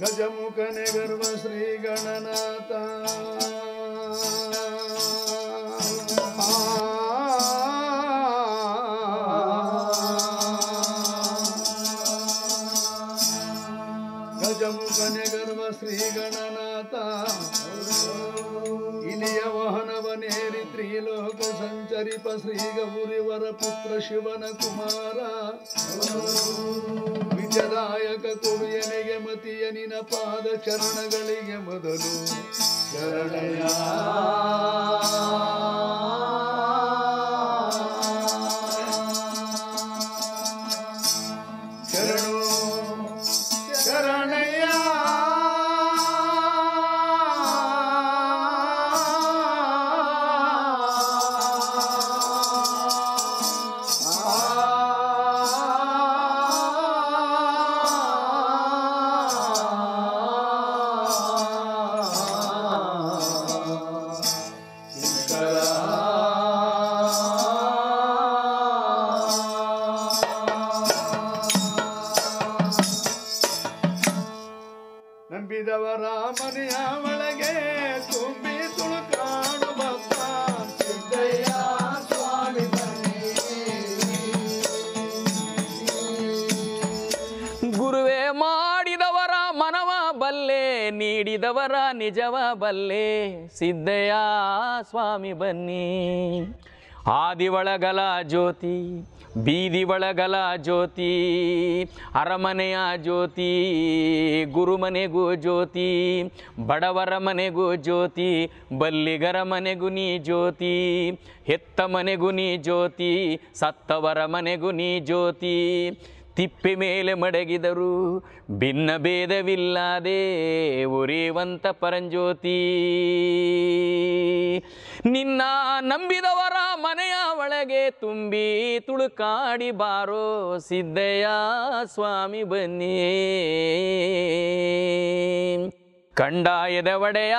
ಗಜಮುಖನೆ ಗರ್ವ ಶ್ರೀ ಗಣನಾಥ ಗಜಮುಖನೆ ಗರ್ವ ಶ್ರೀ ಗಣನಾಥ ಇಲಿಯ ವಾಹನವನೇರಿ ತ್ರಿಲೋಕ ಸಂಚರಿಪ ಶ್ರೀ ಗೌರಿವರ ಪುತ್ರ ಶಿವನ ಕುಮಾರ ವಿಜಯದಾಯಕ ಕೊಡುಯನಿಗೆ ಮತಿಯ ನಿನ ಪಾದ ಚರಣಗಳಿಗೆ ಮೊದಲು ಶರಣಯ್ಯ ಶರಣು ಶರಣಯ್ಯ ನಂಬಿದವರ ಮನೆಯ ಒಳಗೆ ತುಂಬಿ ತುಳುಕಾಡು ಬಪ್ಪ ಸಿದ್ದಯ್ಯ ಸ್ವಾಮಿ ಗುರುವೇ ಮಾಡಿದವರ ಮನವ ಬಲ್ಲೆ ನೀಡಿದವರ ನಿಜವ ಬಲ್ಲೆ ಸಿದ್ದಯ್ಯ ಸ್ವಾಮಿ ಬನ್ನಿ ಆದಿ ಒಳಗಲ ಜ್ಯೋತಿ ಬೀದಿ ಒಳಗಲ ಜ್ಯೋತಿ ಅರಮನೆಯ ಜ್ಯೋತಿ ಗುರುಮನೆಗೂ ಜ್ಯೋತಿ ಬಡವರ ಮನೆಗೂ ಜ್ಯೋತಿ ಬಲ್ಲಿಗರ ಮನೆಗೂ ನೀ ಜ್ಯೋತಿ ಹೆತ್ತ ಮನೆಗೂ ನೀ ಜ್ಯೋತಿ ಸತ್ತವರ ಮನೆಗೂ ನೀ ಜ್ಯೋತಿ ತಿಪ್ಪೆ ಮೇಲೆ ಮಡಗಿದರು ಭಿನ್ನ ಭೇದವಿಲ್ಲದೆ ಉರಿಯುವಂತ ಪರಂಜ್ಯೋತಿ ನಿನ್ನ ನಂಬಿದವರ ಮನೆಯ ಒಳಗೆ ತುಂಬಿ ತುಳುಕಾಡಿ ಬಾರೋ ಸಿದ್ದಯ್ಯ ಸ್ವಾಮಿ ಬನ್ನಿ ಕಂಡಾಯದ ಒಡೆಯ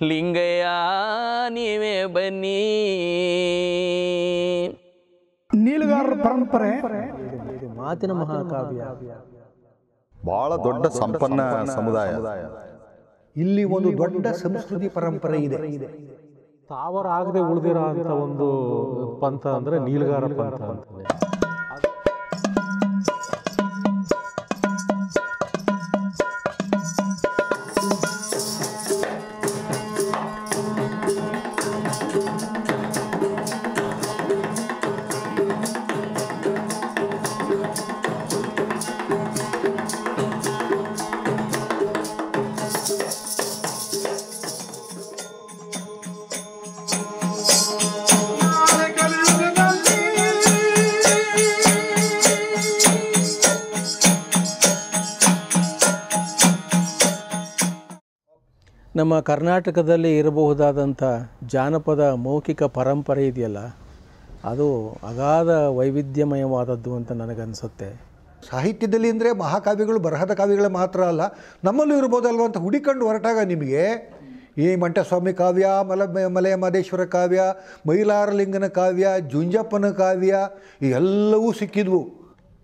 ಲಿಂಗಯ್ಯ ನೀವೇ ಬನ್ನಿ ನೀಲಗಾರರ ಪರಂಪರೆ ಮಾತಿನ ಮಹಾಕಾವ್ಯ ಬಹಳ ದೊಡ್ಡ ಸಂಪನ್ನ ಸಮುದಾಯ. ಇಲ್ಲಿ ಒಂದು ದೊಡ್ಡ ಸಂಸ್ಕೃತಿ ಪರಂಪರೆ ಇದೆ. ತಾವರ ಆಗದೆ ಉಳಿದಿರೋ ಅಂತ ಒಂದು ಪಂಥ ಅಂದ್ರೆ ನೀಲಗಾರ ಪಂಥ ಅಂತಾನೆ. ನಮ್ಮ ಕರ್ನಾಟಕದಲ್ಲಿ ಇರಬಹುದಾದಂಥ ಜಾನಪದ ಮೌಖಿಕ ಪರಂಪರೆ ಇದೆಯಲ್ಲ, ಅದು ಅಗಾಧ ವೈವಿಧ್ಯಮಯವಾದದ್ದು ಅಂತ ನನಗನ್ಸುತ್ತೆ. ಸಾಹಿತ್ಯದಲ್ಲಿ ಅಂದರೆ ಮಹಾಕಾವ್ಯಗಳು ಬರಹದ ಕಾವ್ಯಗಳು ಮಾತ್ರ ಅಲ್ಲ, ನಮ್ಮಲ್ಲೂ ಇರ್ಬೋದಲ್ವ ಅಂತ ಹುಡಿಕೊಂಡು ಹೊರಟಾಗ ನಿಮಗೆ ಈ ಮಂಟಸ್ವಾಮಿ ಕಾವ್ಯ, ಮಲೆಯ ಮಾದೇಶ್ವರ ಕಾವ್ಯ, ಮೈಲಾರಲಿಂಗನ ಕಾವ್ಯ, ಜುಂಜಪ್ಪನ ಕಾವ್ಯ ಎಲ್ಲವೂ ಸಿಕ್ಕಿದ್ವು.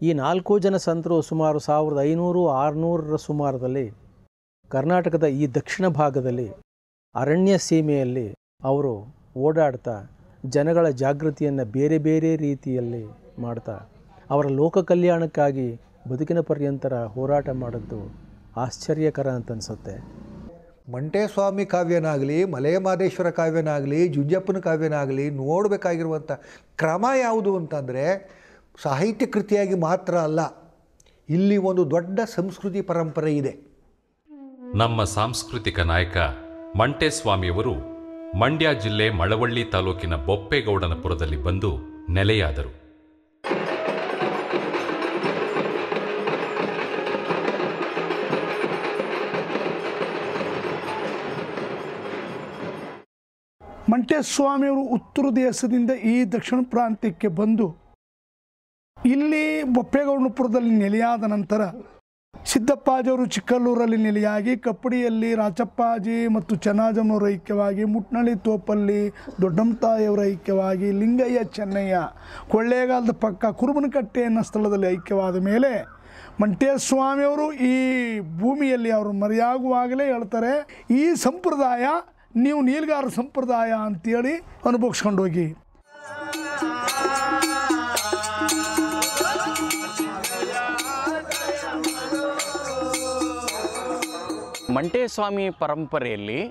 ಈ 4 ಜನ ಸಂತರು ಸುಮಾರು 1500-600 ಸುಮಾರದಲ್ಲಿ ಕರ್ನಾಟಕದ ಈ ದಕ್ಷಿಣ ಭಾಗದಲ್ಲಿ ಅರಣ್ಯ ಸೀಮೆಯಲ್ಲಿ ಅವರು ಓಡಾಡ್ತಾ ಜನಗಳ ಜಾಗೃತಿಯನ್ನು ಬೇರೆ ಬೇರೆ ರೀತಿಯಲ್ಲಿ ಮಾಡ್ತಾ ಅವರ ಲೋಕ ಕಲ್ಯಾಣಕ್ಕಾಗಿ ಬದುಕಿನ ಪರ್ಯಂತರ ಹೋರಾಟ ಮಾಡಿದ್ದು ಆಶ್ಚರ್ಯಕರ ಅಂತ ಅನಿಸುತ್ತೆ. ಮಂಟೇಸ್ವಾಮಿ ಕಾವ್ಯನಾಗಲಿ, ಮಲೆಯ ಮಾದೇಶ್ವರ ಕಾವ್ಯನಾಗಲಿ, ಜುಂಜಪ್ಪನ ಕಾವ್ಯನಾಗಲಿ ನೋಡಬೇಕಾಗಿರುವಂಥ ಕ್ರಮ ಯಾವುದು ಅಂತಂದರೆ ಸಾಹಿತ್ಯ ಕೃತಿಯಾಗಿ ಮಾತ್ರ ಅಲ್ಲ, ಇಲ್ಲಿ ಒಂದು ದೊಡ್ಡ ಸಂಸ್ಕೃತಿ ಪರಂಪರೆ ಇದೆ. ನಮ್ಮ ಸಾಂಸ್ಕೃತಿಕ ನಾಯಕ ಮಂಟೇಸ್ವಾಮಿಯವರು ಮಂಡ್ಯ ಜಿಲ್ಲೆ ಮಳವಳ್ಳಿ ತಾಲೂಕಿನ ಬೊಪ್ಪೇಗೌಡನಪುರದಲ್ಲಿ ಬಂದು ನೆಲೆಯಾದರು. ಮಂಟೇಸ್ವಾಮಿಯವರು ಉತ್ತರ ದೇಶದಿಂದ ಈ ದಕ್ಷಿಣ ಪ್ರಾಂತ್ಯಕ್ಕೆ ಬಂದು ಇಲ್ಲಿ ಬೊಪ್ಪೇಗೌಡನಪುರದಲ್ಲಿ ನೆಲೆಯಾದ ನಂತರ ಸಿದ್ದಪ್ಪಾಜಿಯವರು ಚಿಕ್ಕಲ್ಲೂರಲ್ಲಿ ನೆಲೆಯಾಗಿ ಕಪ್ಪಡಿಯಲ್ಲಿ ರಾಚಪ್ಪಾಜಿ ಮತ್ತು ಚೆನ್ನಾಜಮ್ಮನವರು ಐಕ್ಯವಾಗಿ, ಮುಟ್ನಳ್ಳಿ ತೋಪಲ್ಲಿ ದೊಡ್ಡಮ್ಮತಾಯಿಯವರ ಐಕ್ಯವಾಗಿ, ಲಿಂಗಯ್ಯ ಚೆನ್ನಯ್ಯ ಕೊಳ್ಳೇಗಾಲದ ಪಕ್ಕ ಕುರುಬನಕಟ್ಟೆ ಅನ್ನೋ ಸ್ಥಳದಲ್ಲಿ ಐಕ್ಯವಾದ ಮೇಲೆ ಮಂಟೇಸ್ವಾಮಿಯವರು ಈ ಭೂಮಿಯಲ್ಲಿ ಅವರು ಮರೆಯಾಗುವಾಗಲೇ ಹೇಳ್ತಾರೆ, ಈ ಸಂಪ್ರದಾಯ ನೀವು ನೀಲ್ಗಾರ ಸಂಪ್ರದಾಯ ಅಂತೇಳಿ ಅನುಭವಿಸ್ಕೊಂಡು ಹೋಗಿ. ಮಂಟೇಸ್ವಾಮಿ ಪರಂಪರೆಯಲ್ಲಿ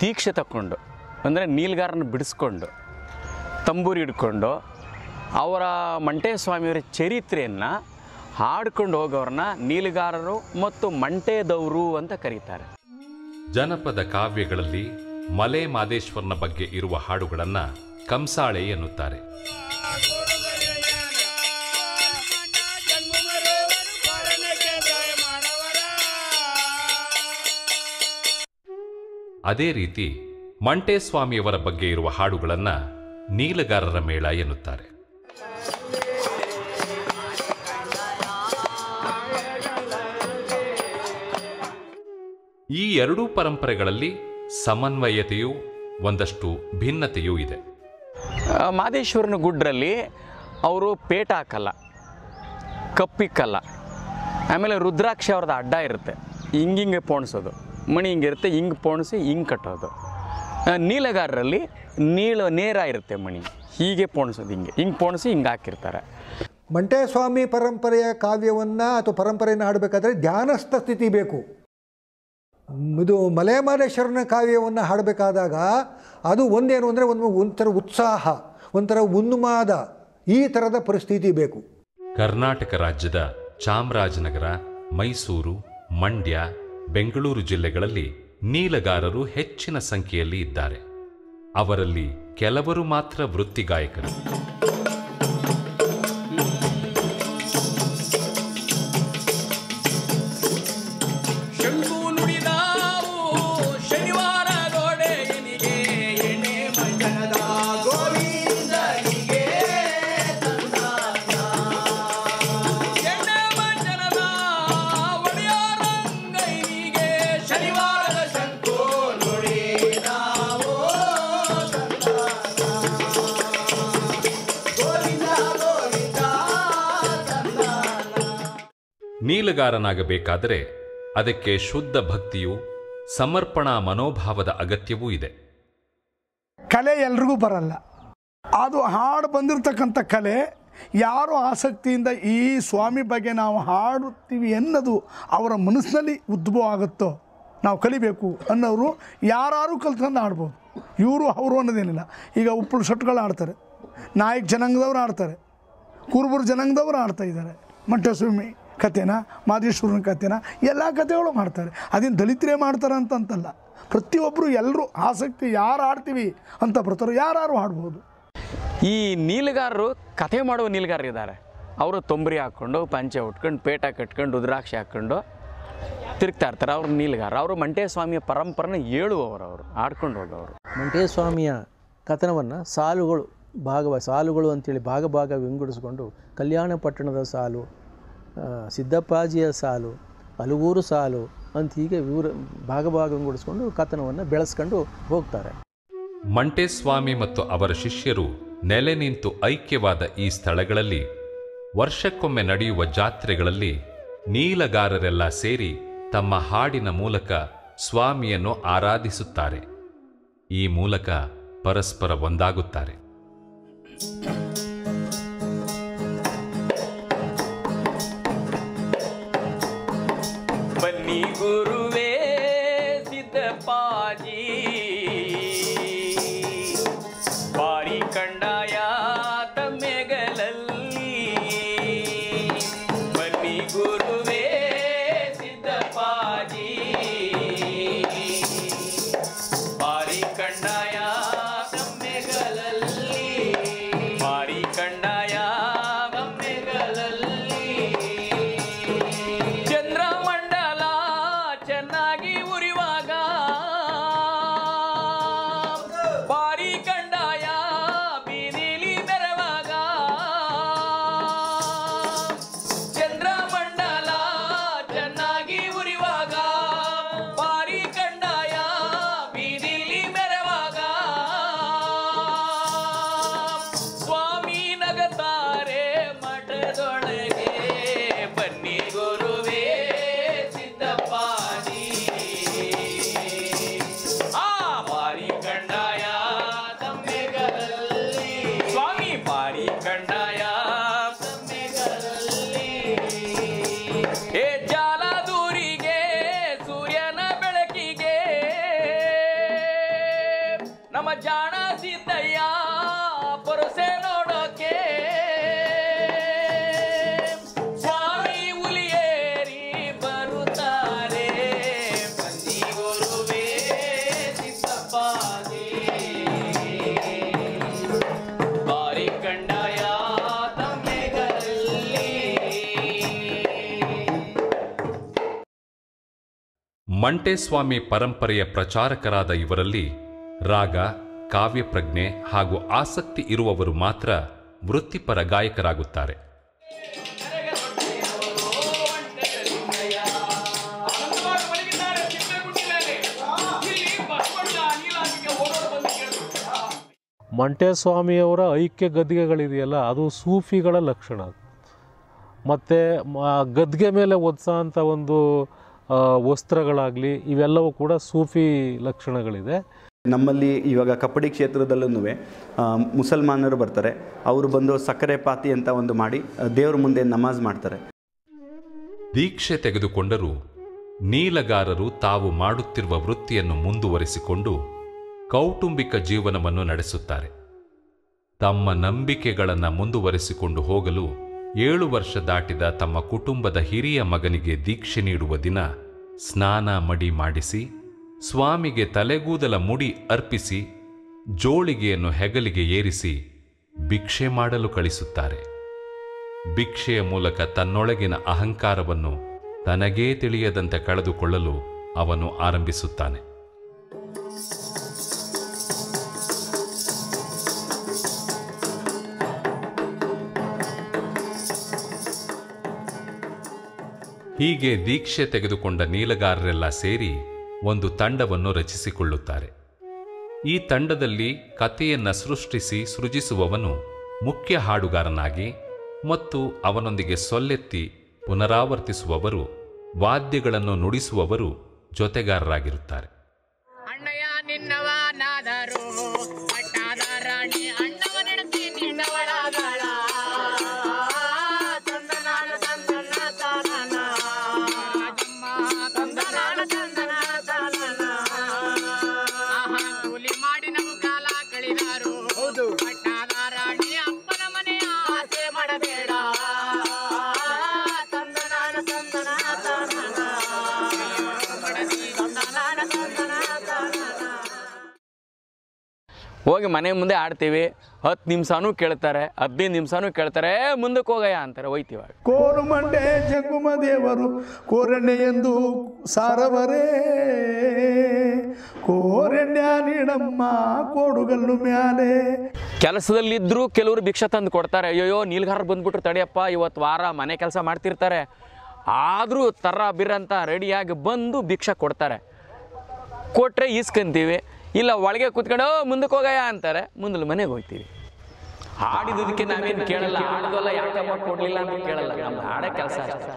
ದೀಕ್ಷೆ ತಕ್ಕೊಂಡು, ಅಂದರೆ ನೀಲ್ಗಾರನ ಬಿಡಿಸ್ಕೊಂಡು ತಂಬೂರಿ ಹಿಡ್ಕೊಂಡು ಅವರ ಮಂಟೇಸ್ವಾಮಿಯವರ ಚರಿತ್ರೆಯನ್ನು ಹಾಡ್ಕೊಂಡು ಹೋಗೋರನ್ನ ನೀಲ್ಗಾರರು ಮತ್ತು ಮಂಟೇದವರು ಅಂತ ಕರೀತಾರೆ. ಜನಪದ ಕಾವ್ಯಗಳಲ್ಲಿ ಮಲೆ ಮಾದೇಶ್ವರನ ಬಗ್ಗೆ ಇರುವ ಹಾಡುಗಳನ್ನು ಕಂಸಾಳೆ ಎನ್ನುತ್ತಾರೆ. ಅದೇ ರೀತಿ ಮಂಟೇಸ್ವಾಮಿಯವರ ಬಗ್ಗೆ ಇರುವ ಹಾಡುಗಳನ್ನು ನೀಲಗಾರರ ಮೇಳ ಎನ್ನುತ್ತಾರೆ. ಈ ಎರಡೂ ಪರಂಪರೆಗಳಲ್ಲಿ ಸಮನ್ವಯತೆಯೂ ಒಂದಷ್ಟು ಭಿನ್ನತೆಯೂ ಇದೆ. ಮಾದೇಶ್ವರನ ಗುಡ್ರಲ್ಲಿ ಅವರು ಪೇಟ ಹಾಕಲ್ಲ, ಕಪ್ಪಿಕ್ಕಲ್ಲ, ಆಮೇಲೆ ರುದ್ರಾಕ್ಷಿ ಅವ್ರದ್ದು ಅಡ್ಡ ಇರುತ್ತೆ, ಹಿಂಗೆ ಪೋಣಿಸೋದು, ಮಣಿ ಹಿಂಗಿರುತ್ತೆ, ಹಿಂಗೆ ಪೋಣಿಸಿ ಹಿಂಗೆ ಕಟ್ಟೋದು. ನೀಲಗಾರರಲ್ಲಿ ನೇರ ಇರುತ್ತೆ ಮಣಿ, ಹೀಗೆ ಪೋಣಿಸೋದು, ಹಿಂಗೆ ಪೋಣಿಸಿ ಹಿಂಗೆ ಹಾಕಿರ್ತಾರೆ. ಮಂಟೇಸ್ವಾಮಿ ಪರಂಪರೆಯ ಕಾವ್ಯವನ್ನು ಅಥವಾ ಪರಂಪರೆಯನ್ನು ಹಾಡಬೇಕಾದ್ರೆ ಧ್ಯಾನಸ್ಥ ಸ್ಥಿತಿ ಬೇಕು. ಇದು ಮಲೆ ಮಾದೇಶ್ವರನ ಕಾವ್ಯವನ್ನು ಹಾಡಬೇಕಾದಾಗ ಅದು ಒಂದೇನು ಅಂದರೆ ಒಂಥರ ಉತ್ಸಾಹ, ಒಂಥರ ಉನ್ಮಾದ, ಈ ಥರದ ಪರಿಸ್ಥಿತಿ ಬೇಕು. ಕರ್ನಾಟಕ ರಾಜ್ಯದ ಚಾಮರಾಜನಗರ, ಮೈಸೂರು, ಮಂಡ್ಯ, ಬೆಂಗಳೂರು ಜಿಲ್ಲೆಗಳಲ್ಲಿ ನೀಲಗಾರರು ಹೆಚ್ಚಿನ ಸಂಖ್ಯೆಯಲ್ಲಿ ಇದ್ದಾರೆ. ಅವರಲ್ಲಿ ಕೆಲವರು ಮಾತ್ರ ವೃತ್ತಿಗಾಯಕರು. ನೀಲಗಾರನಾಗಬೇಕಾದರೆ ಅದಕ್ಕೆ ಶುದ್ಧ ಭಕ್ತಿಯು, ಸಮರ್ಪಣಾ ಮನೋಭಾವದ ಅಗತ್ಯವೂ ಇದೆ. ಕಲೆ ಎಲ್ರಿಗೂ ಬರಲ್ಲ. ಅದು ಹಾಡು ಬಂದಿರತಕ್ಕಂಥ ಕಲೆ ಯಾರು ಆಸಕ್ತಿಯಿಂದ ಈ ಸ್ವಾಮಿ ಬಗ್ಗೆ ನಾವು ಹಾಡುತ್ತೀವಿ ಅನ್ನೋದು ಅವರ ಮನಸ್ಸಿನಲ್ಲಿ ಉದ್ಭವ ಆಗುತ್ತೋ, ನಾವು ಕಲಿಬೇಕು ಅನ್ನೋರು ಯಾರು ಕಲ್ತ್ಕೊಂಡು ಆಡ್ಬೋದು. ಇವರು ಅವರು ಅನ್ನೋದೇನಿಲ್ಲ. ಈಗ ಉಪ್ಪಳು ಶೆಟ್ಗಳು ಆಡ್ತಾರೆ, ನಾಯಕ್ ಜನಾಂಗದವ್ರು ಆಡ್ತಾರೆ, ಕುರುಬರು ಜನಾಂಗದವರು ಆಡ್ತಾ ಇದ್ದಾರೆ. ಮಂಟೇಸ್ವಾಮಿ ಕಥೆನ, ಮಾದೇಶ್ವರನ ಕಥೆನ, ಎಲ್ಲ ಕಥೆಗಳು ಮಾಡ್ತಾರೆ. ಅದೇನು ದಲಿತರೇ ಮಾಡ್ತಾರೆ ಅಂತಲ್ಲ, ಪ್ರತಿಯೊಬ್ಬರು ಎಲ್ಲರೂ ಆಸಕ್ತಿ ಯಾರು ಆಡ್ತೀವಿ ಅಂತ ಬರ್ತಾರೋ ಯಾರು ಆಡ್ಬೋದು. ಈ ನೀಲಗಾರರು ಕಥೆ ಮಾಡುವ ನೀಲಗಾರರು ಇದ್ದಾರೆ. ಅವರು ತೊಂಬರಿ ಹಾಕ್ಕೊಂಡು, ಪಂಚೆ ಉಟ್ಕೊಂಡು, ಪೇಟ ಕಟ್ಕೊಂಡು, ರುದ್ರಾಕ್ಷಿ ಹಾಕ್ಕೊಂಡು ತಿರುಗ್ತಾ ಇರ್ತಾರೆ. ಅವರು ನೀಲಗಾರ. ಅವರು ಮಂಟೇಸ್ವಾಮಿಯ ಪರಂಪರೆನ ಹೇಳುವವರು, ಅವರು ಆಡ್ಕೊಂಡು ಹೋಗೋರು. ಮಂಟೇಸ್ವಾಮಿಯ ಕಥನವನ್ನು ಸಾಲುಗಳು ಅಂತೇಳಿ ಭಾಗ ವಿಂಗಡಿಸ್ಕೊಂಡು ಕಲ್ಯಾಣ ಪಟ್ಟಣದ ಸಾಲು, ಸಿದ್ದಪ್ಪಾಜಿಯ ಸಾಲು, ಅಲಗೂರು ಸಾಲು ಅಂತ ಹೀಗೆ ಭಾಗ ವಿಂಗಡಿಸ್ಕೊಂಡು ಕಥನವನ್ನು ಬೆಳೆಸ್ಕೊಂಡು ಹೋಗ್ತಾರೆ. ಮಂಟೇಸ್ವಾಮಿ ಮತ್ತು ಅವರ ಶಿಷ್ಯರು ನೆಲೆ ನಿಂತು ಐಕ್ಯವಾದ ಈ ಸ್ಥಳಗಳಲ್ಲಿ ವರ್ಷಕ್ಕೊಮ್ಮೆ ನಡೆಯುವ ಜಾತ್ರೆಗಳಲ್ಲಿ ನೀಲಗಾರರೆಲ್ಲ ಸೇರಿ ತಮ್ಮ ಹಾಡಿನ ಮೂಲಕ ಸ್ವಾಮಿಯನ್ನು ಆರಾಧಿಸುತ್ತಾರೆ. ಈ ಮೂಲಕ ಪರಸ್ಪರ ಒಂದಾಗುತ್ತಾರೆ. ಬನ್ನಿ ಗುರುವೇ ಸಿದ್ದಪ್ಪಾಜಿ, ಬಾರಿ ಕಂಡಾಯ ತಮ್ಮೆಗಳಲ್ಲಿ. ಬನ್ನಿ ಗುರುವೇ ಸಿದ್ದಪ್ಪಾಜಿ, ಬಾರಿ ಕಂಡಾಯ ತಮ್ಮೆಗಳಲ್ಲಿ, ಬಾರಿ ಕಂಡಾಯ ತಮ್ಮೆಗಳಲ್ಲಿ. ಚಂದ್ರಮಂಡಲ ವರಸೆ ನೋಡೋಕೆ ಸ್ವಾಮಿ ಹುಲಿಯೇರಿ ಬರುತ್ತಾರೆ ಬನ್ನಿ ಗುರುವೇ ಸಿದ್ದಪ್ಪಾಜಿ ಬಾರಿ ಕಂಡಾಯ ತಮ್ಮೆಗಳಲ್ಲಿ. ಮಂಟೇಸ್ವಾಮಿ ಪರಂಪರೆಯ ಪ್ರಚಾರಕರಾದ ಇವರಲ್ಲಿ ರಾಗ, ಕಾವ್ಯಪ್ರಜ್ಞೆ ಹಾಗೂ ಆಸಕ್ತಿ ಇರುವವರು ಮಾತ್ರ ವೃತ್ತಿಪರ ಗಾಯಕರಾಗುತ್ತಾರೆ. ಮಂಟೇಸ್ವಾಮಿಯವರ ಐಕ್ಯ ಗದ್ಗೆಗಳಿದೆಯಲ್ಲ ಅದು ಸೂಫಿಗಳ ಲಕ್ಷಣ. ಮತ್ತು ಗದ್ಗೆ ಮೇಲೆ ಒದಿಸೋಂಥ ಒಂದು ವಸ್ತ್ರಗಳಾಗಲಿ ಇವೆಲ್ಲವೂ ಕೂಡ ಸೂಫಿ ಲಕ್ಷಣಗಳಿದೆ. ನಮ್ಮಲ್ಲಿ ಇವಾಗ ಕಪ್ಪಡಿ ಕ್ಷೇತ್ರದಲ್ಲೂ ಮುಸಲ್ಮಾನರು ಬರ್ತಾರೆ. ಅವರು ಬಂದು ಸಕ್ಕರೆ ಪಾತಿ ಅಂತ ಒಂದು ಮಾಡಿ ದೇವ್ರ ಮುಂದೆ ನಮಾಜ್ ಮಾಡ್ತಾರೆ. ದೀಕ್ಷೆ ತೆಗೆದುಕೊಂಡರೂ ನೀಲಗಾರರು ತಾವು ಮಾಡುತ್ತಿರುವ ವೃತ್ತಿಯನ್ನು ಮುಂದುವರಿಸಿಕೊಂಡು ಕೌಟುಂಬಿಕ ಜೀವನವನ್ನು ನಡೆಸುತ್ತಾರೆ. ತಮ್ಮ ನಂಬಿಕೆಗಳನ್ನು ಮುಂದುವರಿಸಿಕೊಂಡು ಹೋಗಲು 7 ವರ್ಷ ದಾಟಿದ ತಮ್ಮ ಕುಟುಂಬದ ಹಿರಿಯ ಮಗನಿಗೆ ದೀಕ್ಷೆ ನೀಡುವ ದಿನ ಸ್ನಾನ ಮಡಿ ಮಾಡಿಸಿ, ಸ್ವಾಮಿಗೆ ತಲೆಗೂದಲ ಮುಡಿ ಅರ್ಪಿಸಿ, ಜೋಳಿಗೆಯನ್ನು ಹೆಗಲಿಗೆ ಏರಿಸಿ ಭಿಕ್ಷೆ ಮಾಡಲು ಕಳಿಸುತ್ತಾರೆ. ಭಿಕ್ಷೆಯ ಮೂಲಕ ತನ್ನೊಳಗಿನ ಅಹಂಕಾರವನ್ನು ತನಗೇ ತಿಳಿಯದಂತೆ ಕಳೆದುಕೊಳ್ಳಲು ಅವನು ಆರಂಭಿಸುತ್ತಾನೆ. ಹೀಗೆ ದೀಕ್ಷೆ ತೆಗೆದುಕೊಂಡ ನೀಲಗಾರರೆಲ್ಲ ಸೇರಿ ಒಂದು ತಂಡವನ್ನು ರಚಿಸಿಕೊಳ್ಳುತ್ತಾರೆ. ಈ ತಂಡದಲ್ಲಿ ಕಥೆಯನ್ನು ಸೃಜಿಸುವವನು ಮುಖ್ಯ ಹಾಡುಗಾರನಾಗಿ ಮತ್ತು ಅವನೊಂದಿಗೆ ಸೊಲ್ಲೆತ್ತಿ ಪುನರಾವರ್ತಿಸುವವರು, ವಾದ್ಯಗಳನ್ನು ನುಡಿಸುವವರು ಜೊತೆಗಾರರಾಗಿರುತ್ತಾರೆ. ಅಣ್ಣಯ್ಯ ನಿನ್ನವನಾದರು ಪಟ್ಟಾದ ರಾಣಿ ಅಣ್ಣವ ನೆನಸಿ ನಿನ್ನವಳಾಗಳ ತಂದನಾಳ ತಂದನ ತಾನನ ರಾಜಮ್ಮ ತಂದನಾಳ ತಂದನ ತಾನನ ಆಹಾ ಕೂಲಿ ಮಾಡಿ ನಮ್ಮ ಕಾಲ ಕಳಿದಾರು ಪಟ್ಟಾದ ರಾಣಿ ಅಪ್ಪನ ಮನೆಯ ಆಸೆ ಮಾಡಬೇಡ ತಂದನಾಳ ತಂದನ ತಾನನ ತಂದನಾಳ ತಂದನ ಹೋಗಿ ಮನೆ ಮುಂದೆ ಆಡ್ತೀವಿ. 10 ನಿಮಿಷನೂ ಕೇಳ್ತಾರೆ, 15 ನಿಮಿಷನೂ ಕೇಳ್ತಾರೆ, ಮುಂದಕ್ಕೆ ಹೋಗಯ್ಯ ಅಂತಾರೆ, ಹೋಯ್ತೀವ. ಕೋರುಮಂಡೆ ಜಂಗುಮ ದೇವರು ಕೋರಣ್ಯ ಎಂದು ಸಾರವರೇ ಕೋರಣ್ಯ ನೀಡಮ್ಮ ಕೋಡುಗಲ್ಲು ಮ್ಯಾಲೆ. ಕೆಲಸದಲ್ಲಿದ್ದರೂ ಕೆಲವರು ಭಿಕ್ಷೆ ತಂದು ಕೊಡ್ತಾರೆ. ಅಯ್ಯೋ ನೀಲ್ಗಾರ ಬಂದ್ಬಿಟ್ರು ತಡೆಯಪ್ಪ, ಇವತ್ತು ವಾರ ಮನೆ ಕೆಲಸ ಮಾಡ್ತಿರ್ತಾರೆ, ಆದರೂ ತರ ಬಿರಂತ ರೆಡಿಯಾಗಿ ಬಂದು ಭಿಕ್ಷೆ ಕೊಡ್ತಾರೆ. ಕೊಟ್ಟರೆ ಈಸ್ಕೊಂತೀವಿ, ಇಲ್ಲ ಒಳಗೆ ಕೂತ್ಕೊಂಡು ಮುಂದಕ್ಕೆ ಹೋಗಯ್ಯ ಅಂತಾರೆ, ಮುಂದೆ ಮನೆಗೆ ಹೋಗ್ತೀವಿ. ಹಾಡಿದ್ದಕ್ಕೆ ನಾವೇನು ಕೇಳಲ್ಲ, ಹಾಡಿದಲ್ಲ ಯಾಕಪ್ಪ ಕೊಡ್ಲಿಲ್ಲ ಅಂತ ಕೇಳಲ್ಲ, ನಮ್ದು ಹಾಡೋ ಕೆಲಸ ಅಷ್ಟೇ.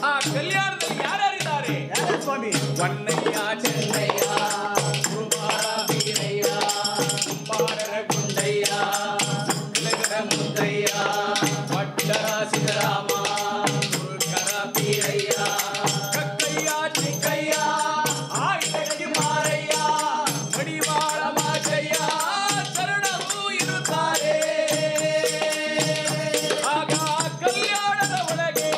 ಆ ಕಲ್ಯಾಣದಲ್ಲಿ ಯಾರ್ಯಾರಿದ್ದಾರೆ? ಸ್ವಾಮಿ ವನ್ನಯ್ಯ, ಚೆನ್ನಯ್ಯ, ಕುಮಾರ ವೀರಯ್ಯ, ಕುಂಬಾರರ ಗುಂಡಯ್ಯ, ಕಲಗರ ಮುದ್ದಯ್ಯ, ಭಟ್ಟರ ಸಿದ್ದರಾಮ, ಮುರುಘರ ವೀರಯ್ಯ, ಕಕ್ಕಯ್ಯ, ಚಿಕ್ಕಯ್ಯ, ಆಯ್ತಕ್ಕಿ ಮಾರಯ್ಯ, ಮಡಿವಾಳ ಮಾಚಯ್ಯ, ಶರಣರು ಇರುತ್ತಾರೆ. ಆಗ ಕಲ್ಯಾಣದ ಒಳಗೆ